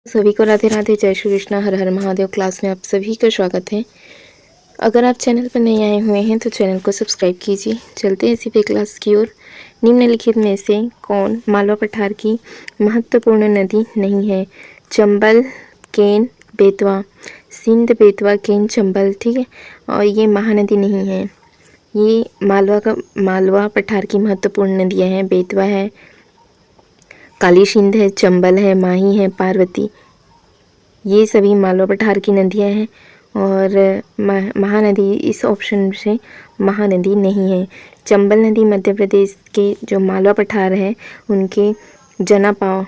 सभी को राधे राधे, जय श्री कृष्ण, हर हर महादेव। क्लास में आप सभी का स्वागत है। अगर आप चैनल पर नए आए हुए हैं तो चैनल को सब्सक्राइब कीजिए। चलते हैं इसी पे क्लास की ओर। निम्नलिखित में से कौन मालवा पठार की महत्वपूर्ण नदी नहीं है? चंबल, केन, बेतवा। सिंध, बेतवा, केन, चंबल, ठीक है। और ये महानदी नहीं है। ये मालवा पठार की महत्वपूर्ण नदियाँ हैं। बेतवा है, काली सिंध है, चंबल है, माही है, पार्वती। ये सभी मालवा पठार की नदियाँ हैं और महानदी इस ऑप्शन से महानदी नहीं है। चंबल नदी मध्य प्रदेश के जो मालवा पठार है उनके जनापाव,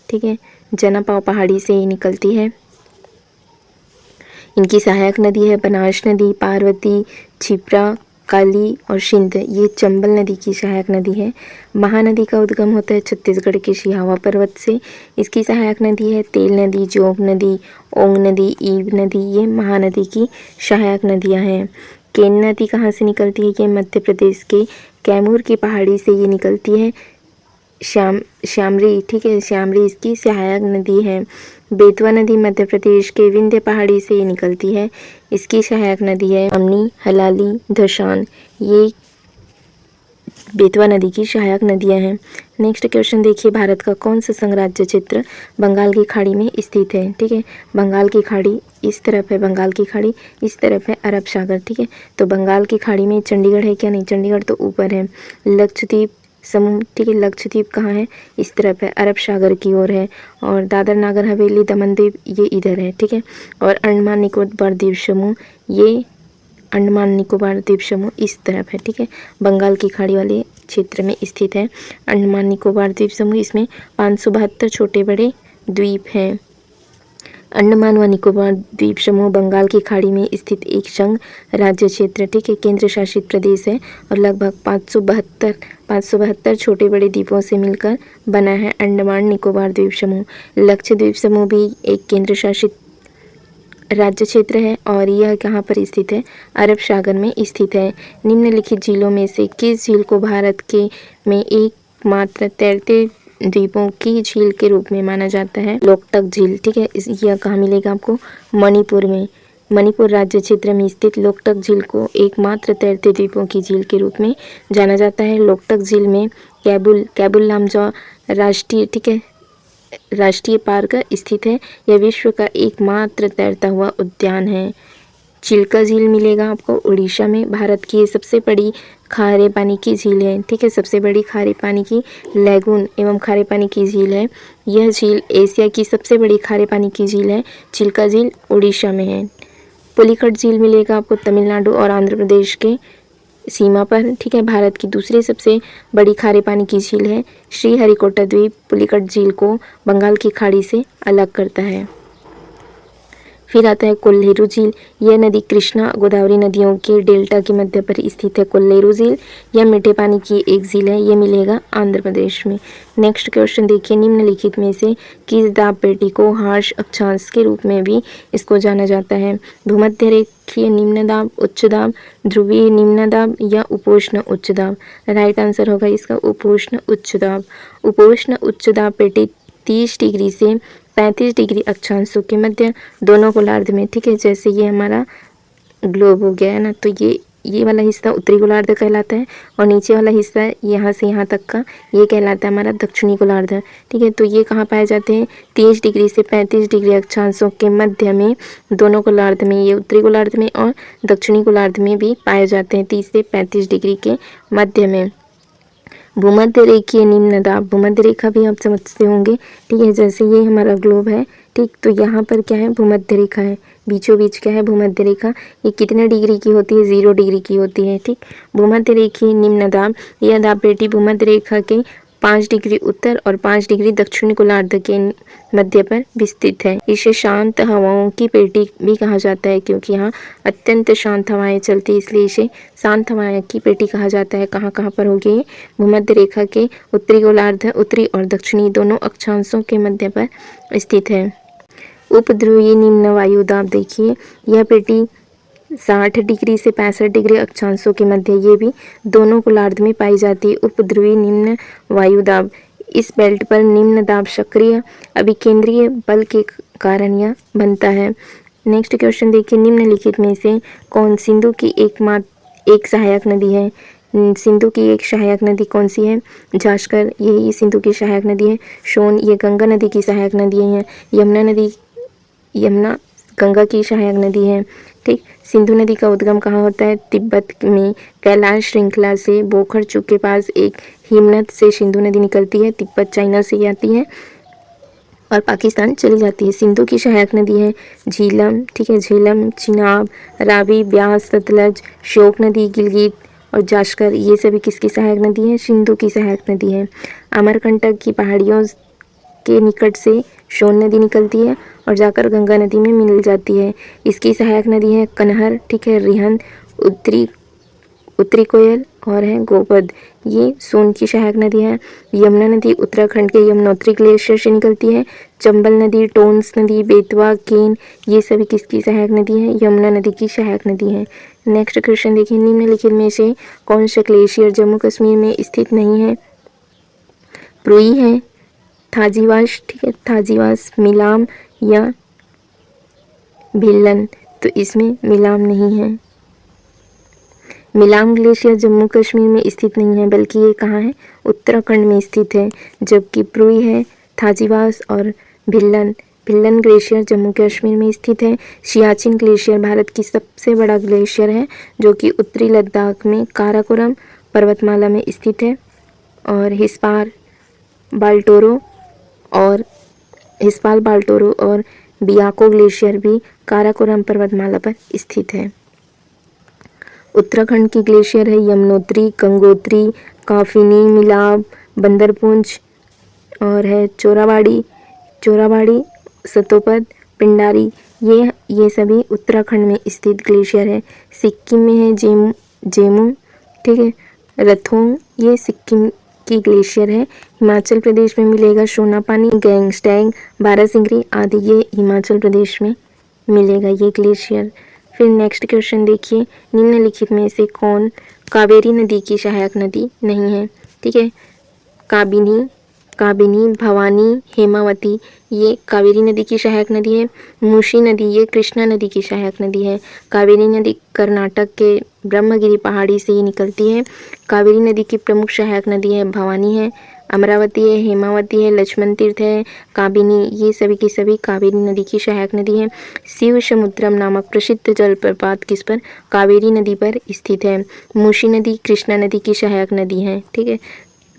ठीक है, जनापाव पहाड़ी से ही निकलती है। इनकी सहायक नदी है बनास नदी, पार्वती, क्षिप्रा, काली और सिंध। ये चंबल नदी की सहायक नदी है। महानदी का उद्गम होता है छत्तीसगढ़ के सिहावा पर्वत से। इसकी सहायक नदी है तेल नदी, जोग नदी, ओंग नदी, ईब नदी। ये महानदी की सहायक नदियां हैं। केन नदी कहाँ से निकलती है? ये मध्य प्रदेश के कैमूर की पहाड़ी से ये निकलती है। श्यामरी, ठीक है, श्यामरी इसकी सहायक नदी है। बेतवा नदी मध्य प्रदेश के विंध्य पहाड़ी से निकलती है। इसकी सहायक नदी है अमनी, हलाली, धशान। ये बेतवा नदी की सहायक नदियां हैं। नेक्स्ट क्वेश्चन देखिए, भारत का कौन सा संघराज्य क्षेत्र बंगाल की खाड़ी में स्थित है? ठीक है, बंगाल की खाड़ी इस तरफ है, बंगाल की खाड़ी इस तरफ है अरब सागर, ठीक है। तो बंगाल की खाड़ी में चंडीगढ़ है क्या? नहीं, चंडीगढ़ तो ऊपर है। लक्षद्वीप समूह, ठीक है, लक्षद्वीप कहाँ है? इस तरफ है, अरब सागर की ओर है। और दादर नागर हवेली, दमन दीव ये इधर है, ठीक है। और अंडमान निकोबार द्वीप समूह, ये अंडमान निकोबार द्वीप समूह इस तरफ है, ठीक है। बंगाल की खाड़ी वाले क्षेत्र में स्थित है अंडमान निकोबार द्वीप समूह। इसमें 572 छोटे बड़े द्वीप हैं। अंडमान व निकोबार द्वीप समूह बंगाल की खाड़ी में स्थित एक संघ राज्य क्षेत्र, ठीक है, केंद्र शासित प्रदेश है और लगभग 572 छोटे बड़े द्वीपों से मिलकर बना है अंडमान निकोबार द्वीप समूह। लक्षद्वीप समूह भी एक केंद्र शासित राज्य क्षेत्र है और यह कहाँ पर स्थित है? अरब सागर में स्थित है। निम्नलिखित झीलों में से किस झील को भारत के में एकमात्र तैरते द्वीपों की झील के रूप में माना जाता है? लोकटक झील, ठीक है। यह कहाँ मिलेगा आपको? मणिपुर में। मणिपुर राज्य क्षेत्र में स्थित लोकटक झील को एकमात्र तैरते द्वीपों की झील के रूप में जाना जाता है। लोकटक झील में कैबुल लामजाओ राष्ट्रीय, ठीक है, राष्ट्रीय पार्क स्थित है। यह विश्व का एकमात्र तैरता हुआ उद्यान है। चिल्का झील मिलेगा आपको उड़ीसा में। भारत की ये सबसे बड़ी खारे पानी की झील है, ठीक है, सबसे बड़ी खारे पानी की लैगून एवं खारे पानी की झील है। यह झील एशिया की सबसे बड़ी खारे पानी की झील है। चिल्का झील उड़ीसा में है। पुलिकट झील मिलेगा आपको तमिलनाडु और आंध्र प्रदेश के सीमा पर, ठीक है। भारत की दूसरी सबसे बड़ी खारे पानी की झील है श्रीहरिकोटा द्वीप। पुलिकट झील को बंगाल की खाड़ी से अलग करता है। फिर आता है कोल्लेरू झील। यह नदी कृष्णा गोदावरी नदियों के डेल्टा के मध्य पर स्थित है। कोल्लेरू झील यह मीठे पानी की एक झील है। यह मिलेगा आंध्र प्रदेश में। नेक्स्ट क्वेश्चन देखिए, निम्नलिखित में से किस दाब पेटी को हार्श अक्षांश के रूप में भी इसको जाना जाता है? भूमध्य रेखीय निम्न दाब, उच्च दाब, ध्रुवीय निम्न दाब या उपोष्ण उच्च दाब? राइट आंसर होगा इसका उपोष्ण उच्च दाब। उपोष्ण उच्च दाब पेटी 30 डिग्री से 35 डिग्री अक्षांशों के मध्य दोनों गोलार्ध में, ठीक है। जैसे ये हमारा ग्लोब हो गया है ना, तो ये वाला हिस्सा उत्तरी गोलार्ध कहलाता है और नीचे वाला हिस्सा यहाँ से यहाँ तक का ये कहलाता है हमारा दक्षिणी गोलार्ध, ठीक है। तो ये कहाँ पाए जाते हैं? 30 डिग्री से 35 डिग्री अक्षांशों के मध्य में दोनों गोलार्ध में, ये उत्तरी गोलार्ध में और दक्षिणी गोलार्ध में भी पाए जाते हैं 30 से 35 डिग्री के मध्य में। भूमध्य रेखीय निम्न दाब, भूमध्य रेखा भी आप समझते होंगे, ठीक है। जैसे ये हमारा ग्लोब है, ठीक, तो यहाँ पर क्या है? भूमध्य रेखा है। बीचों बीच क्या है? भूमध्य रेखा। ये कितने डिग्री की होती है? 0 डिग्री की होती है, ठीक। भूमध्य रेखीय निम्न दाब, यह दाब पेटी भूमध्य रेखा के 5 डिग्री उत्तर और 5 डिग्री दक्षिण गोलार्ध के मध्य पर विस्तृत है। इसे शांत हवाओं की पेटी भी कहा जाता है क्योंकि यहाँ अत्यंत शांत हवाएं चलती है, इसलिए इसे शांत हवाएं की पेटी कहा जाता है। कहाँ कहाँ पर होगी ये? भूमध्य रेखा के उत्तरी गोलार्ध, उत्तरी और दक्षिणी दोनों अक्षांशों के मध्य पर स्थित है। उपध्रुवीय निम्न वायु दाब देखिए, यह पेटी 60 डिग्री से 65 डिग्री अक्षांशों के मध्य ये भी दोनों गोलार्ध में पाई जाती है। उपध्रुवीय निम्न वायु दाब, इस बेल्ट पर निम्न दाब सक्रिय अभिकेंद्रीय बल के कारण यह बनता है। नेक्स्ट क्वेश्चन देखिए, निम्नलिखित में से कौन सिंधु की एक सहायक नदी है? सिंधु की एक सहायक नदी कौन सी है? जास्कर, यही सिंधु की सहायक नदी है। सोन, ये गंगा नदी की सहायक नदी है। यमुना गंगा की सहायक नदी है। ठीक। सिंधु नदी का उद्गम कहाँ होता है? तिब्बत में कैलाश श्रृंखला से बोखरचू के पास एक हिमनद से सिंधु नदी निकलती है। तिब्बत चाइना से आती है और पाकिस्तान चली जाती है। सिंधु की सहायक नदी है झीलम, ठीक है, झेलम, चिनाब, रावी, ब्यास, सतलज, श्योक नदी, गिलगित और जास्कर, ये सभी किसकी सहायक नदी है? सिंधु की सहायक नदी है। अमरकंटक की पहाड़ियों के निकट से सोन नदी निकलती है और जाकर गंगा नदी में मिल जाती है। इसकी सहायक नदी है कनहर, ठीक है, रिहंद, उत्तरी कोयल और है गोपद, ये सोन की सहायक नदी है। यमुना नदी उत्तराखंड के यमुनोत्री ग्लेशियर से निकलती है। चंबल नदी, टोन्स नदी, बेतवा, केन, ये सभी किसकी सहायक नदी है? यमुना नदी की सहायक नदी है। नेक्स्ट क्वेश्चन देखिए, निम्नलिखित में से कौन सा ग्लेशियर जम्मू कश्मीर में स्थित नहीं है? प्रुई है, थाजीवास, ठीक है, थाजीवास, मिलाम या भिल्लन, तो इसमें मिलाम नहीं है। मिलाम ग्लेशियर जम्मू कश्मीर में स्थित नहीं है, बल्कि ये कहाँ है? उत्तराखंड में स्थित है। जबकि प्रुई है, थाजीवास और भिल्लन ग्लेशियर जम्मू कश्मीर में स्थित है। सियाचिन ग्लेशियर भारत की सबसे बड़ा ग्लेशियर है, जो कि उत्तरी लद्दाख में काराकोरम पर्वतमाला में स्थित है। और हिस्पाल बाल्टोरो और बियाको ग्लेशियर भी काराकोरम पर्वतमाला पर स्थित है। उत्तराखंड की ग्लेशियर है यमुनोत्री, गंगोत्री, काफिनी, मिलाब, बंदरपुंज और है चोराबाड़ी, सतोपद, पिंडारी, ये सभी उत्तराखंड में स्थित ग्लेशियर है। सिक्किम में है जेमू, ठीक है, रथोंग, ये सिक्किम की ग्लेशियर है। हिमाचल प्रदेश में मिलेगा सोनापानी, गैंगस्टैंग, बारासिंगरी आदि, ये हिमाचल प्रदेश में मिलेगा ये ग्लेशियर। फिर नेक्स्ट क्वेश्चन देखिए, निम्नलिखित में से कौन कावेरी नदी की सहायक नदी नहीं है? ठीक है, काबिनी, भवानी, हेमावती, ये कावेरी नदी की सहायक नदी है। मूसी नदी, ये कृष्णा नदी की सहायक नदी है। कावेरी नदी कर्नाटक के ब्रह्मगिरी पहाड़ी से ही निकलती है। कावेरी नदी की प्रमुख सहायक नदी है भवानी है, अमरावती है, हेमावती है, लक्ष्मण तीर्थ है, काबिनी, ये सभी की सभी कावेरी नदी की सहायक नदी है। शिव समुद्रम नामक प्रसिद्ध जलप्रपात किस पर? कावेरी नदी पर स्थित है। मूसी नदी कृष्णा नदी की सहायक नदी है, ठीक है,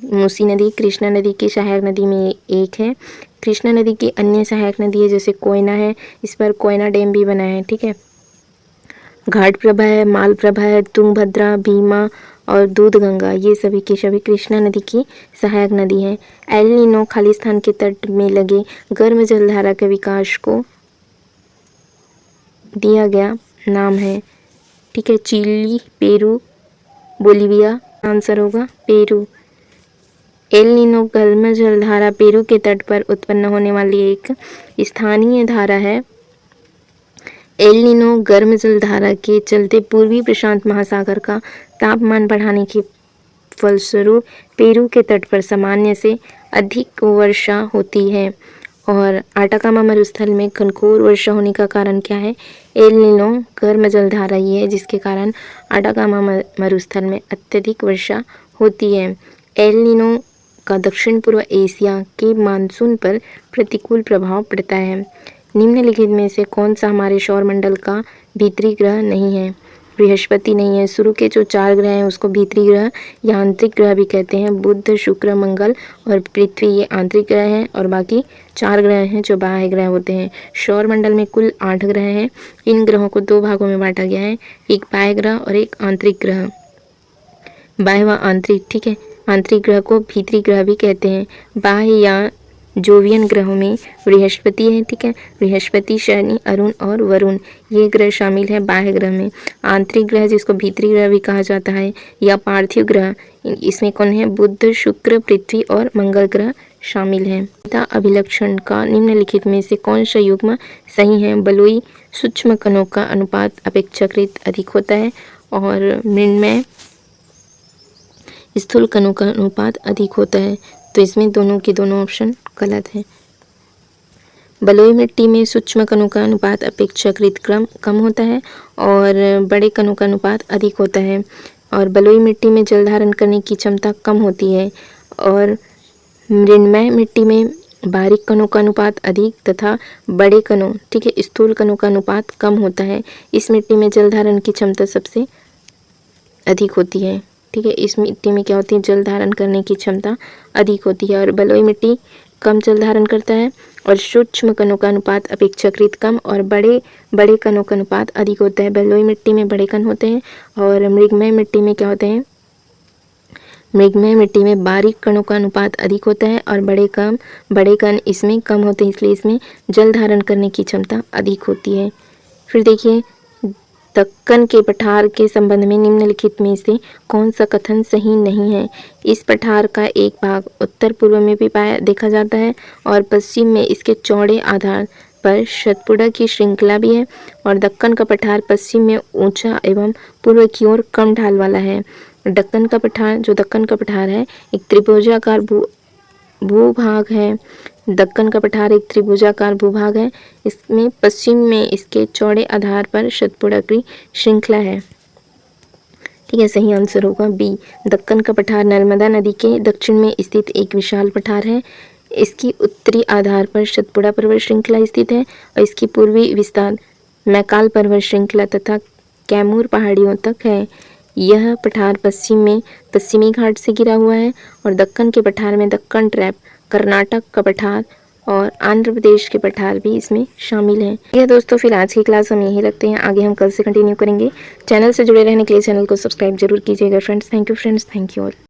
मूसी नदी कृष्णा नदी की सहायक नदी में एक है। कृष्णा नदी की अन्य सहायक नदी है जैसे कोयना है, इस पर कोयना डैम भी बना है, ठीक है। घाटप्रभा है, मालप्रभा है, तुंगभद्रा, भीमा और दूधगंगा, ये सभी की सभी कृष्णा नदी की सहायक नदी है। एल नीनो खालिस्तान के तट में लगे गर्म जलधारा के विकास को दिया गया नाम है, ठीक है। चिली, पेरू, बोलिविया, आंसर होगा पेरू। एल नीनो गर्म जलधारा पेरू के तट पर उत्पन्न होने वाली एक स्थानीय धारा है। एल नीनो गर्म जलधारा के चलते पूर्वी प्रशांत महासागर का तापमान बढ़ाने के फलस्वरूप पेरू के तट पर सामान्य से अधिक वर्षा होती है और आटाकामा मरुस्थल में घनघोर वर्षा होने का कारण क्या है? एल नीनो गर्म जलधारा ही है जिसके कारण आटाकामा मरुस्थल में अत्यधिक वर्षा होती है। एल नीनो का दक्षिण पूर्व एशिया के मानसून पर प्रतिकूल प्रभाव पड़ता है। निम्नलिखित में से कौन सा हमारे सौरमंडल का भीतरी ग्रह नहीं है? बृहस्पति नहीं है। शुरू के जो 4 ग्रह हैं उसको भीतरी ग्रह या आंतरिक ग्रह भी कहते हैं। बुध, शुक्र, मंगल और पृथ्वी, ये आंतरिक ग्रह हैं और बाकी 4 ग्रह हैं जो बाह्य ग्रह होते हैं। सौरमंडल में कुल 8 ग्रह हैं। इन ग्रहों को 2 भागों में बांटा गया है, एक बाह्य ग्रह और एक आंतरिक ग्रह। बाह्य व आंतरिक, ठीक है। आंतरिक ग्रह को भीतरी ग्रह भी कहते हैं। बाह्य या जोवियन ग्रहों में बृहस्पति है, ठीक है, बृहस्पति, शनि, अरुण और वरुण, ये ग्रह शामिल है बाह्य ग्रह में। आंतरिक ग्रह जिसको भीतरी ग्रह भी कहा जाता है या पार्थिव ग्रह, इसमें कौन है? बुध, शुक्र, पृथ्वी और मंगल ग्रह शामिल हैं। अभिलक्षण का निम्नलिखित में से कौन सा युग्म सही है? बलुई सूक्ष्म कणों का अनुपात अपेक्षाकृत अधिक होता है और मृण्मय स्थूल कणों का अनुपात अधिक होता है, तो इसमें दोनों के दोनों ऑप्शन गलत है। बलुई मिट्टी में सूक्ष्म कणों का अनुपात अपेक्षाकृत कम होता है और बड़े कणों का अनुपात अधिक होता है। और बलुई मिट्टी में जल धारण करने की क्षमता कम होती है और मृण्मय मिट्टी में बारीक कणों का अनुपात अधिक तथा बड़े कणों, ठीक है, स्थूल कणों का अनुपात कम होता है। इस मिट्टी में जल धारण की क्षमता सबसे अधिक होती है, ठीक है। इस मिट्टी में क्या होती है, जल धारण करने की क्षमता अधिक होती है और बलुई मिट्टी कम जल धारण करता है और सूक्ष्म कणों का अनुपात अपेक्षाकृत कम और बड़े कणों का अनुपात अधिक होता है। बलुई मिट्टी में बड़े कण होते हैं और मृगमय मिट्टी में क्या होते हैं, मृगमय मिट्टी में बारीक कणों का अनुपात अधिक होता है और बड़े कण इसमें कम होते हैं, इसलिए इसमें जल धारण करने की क्षमता अधिक होती है। फिर देखिए, दक्कन के पठार के संबंध में निम्नलिखित में से कौन सा कथन सही नहीं है। इस पठार का एक भाग उत्तर पूर्व में भी देखा जाता है और पश्चिम में इसके चौड़े आधार पर सतपुड़ा की श्रृंखला भी है और दक्कन का पठार पश्चिम में ऊंचा एवं पूर्व की ओर कम ढाल वाला है। दक्कन का पठार है एक त्रिभुजाकार भूभाग है। दक्कन का पठार एक त्रिभुजाकार भूभाग है। इसमें पश्चिम में इसके चौड़े आधार पर सतपुड़ा की श्रृंखला है, ठीक है। सही आंसर होगा बी। दक्कन का पठार नर्मदा नदी के दक्षिण में स्थित एक विशाल पठार है। इसकी उत्तरी आधार पर सतपुड़ा पर्वत श्रृंखला स्थित है और इसकी पूर्वी विस्तार मैकाल पर्वत श्रृंखला तथा कैमूर पहाड़ियों तक है। यह पठार पश्चिम में पश्चिमी घाट से घिरा हुआ है और दक्कन के पठार में दक्कन ट्रैप, कर्नाटक का पठार और आंध्र प्रदेश के पठार भी इसमें शामिल हैं। यह दोस्तों फिर आज की क्लास हम यही रखते हैं, आगे हम कल से कंटिन्यू करेंगे। चैनल से जुड़े रहने के लिए चैनल को सब्सक्राइब जरूर कीजिएगा friends. Thank you friends, thank you all.